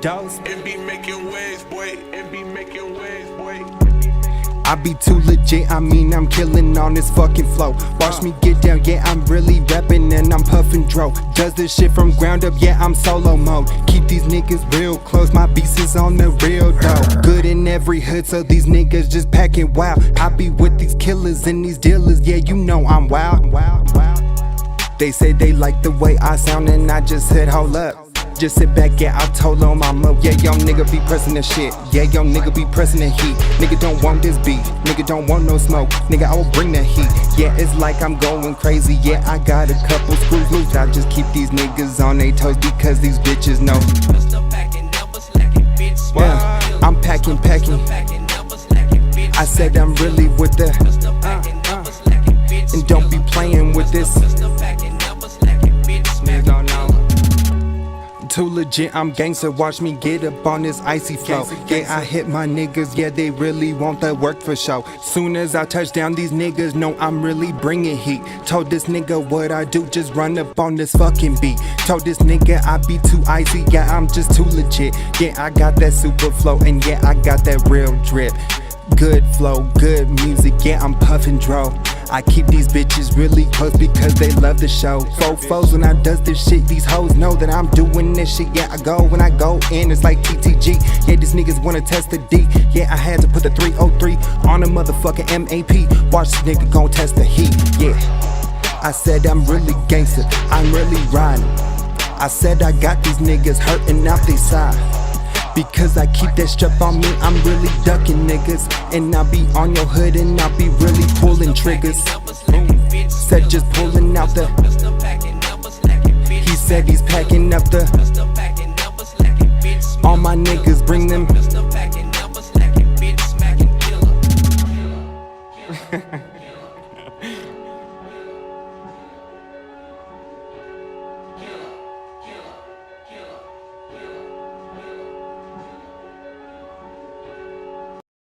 dose. And be making waves, boy. And be making waves, boy. I be too legit, I mean I'm killing on this fucking flow. Watch me get down, yeah I'm really rapping and I'm puffin' dro. Does this shit from ground up, yeah I'm solo mode. Keep these niggas real close, my beats is on the real though. Good in every hood, so these niggas just packing wild. I be with these killers and these dealers, yeah you know I'm wild. They say they like the way I sound and I just said hold up. Just sit back, yeah, I told lil' mama, yeah, young nigga be pressing the shit. Yeah, young nigga be pressing the heat. Nigga don't want this beat, nigga don't want no smoke. Nigga, I will bring the heat. Yeah, it's like I'm going crazy. Yeah, I got a couple screws loose. I just keep these niggas on their toes because these bitches know. Yeah, I'm packing. I said I'm really with the and don't be playing with this. Niggas don't know. Too legit, I'm gangster, watch me get up on this icy flow. Yeah, I hit my niggas, yeah, they really want that work for show. Soon as I touch down, these niggas know I'm really bringing heat. Told this nigga what I do, just run up on this fucking beat. Told this nigga I be too icy, yeah, I'm just too legit. Yeah, I got that super flow, and yeah, I got that real drip. Good flow, good music, yeah, I'm puffin' dro. I keep these bitches really close because they love the show. Fofos when I does this shit, these hoes know that I'm doing this shit. Yeah, I go when I go in, it's like TTG. Yeah, these niggas wanna test the D. Yeah, I had to put the 303 on a motherfucking MAP. Watch this nigga gon' test the heat. Yeah, I said I'm really gangster, I'm really riding. I said I got these niggas hurting out they side. Because I keep that strap on me, I'm really ducking niggas. And I'll be on your hood and I'll be really pulling triggers. Said just pulling out the. He said he's packing up the. All my niggas bring them.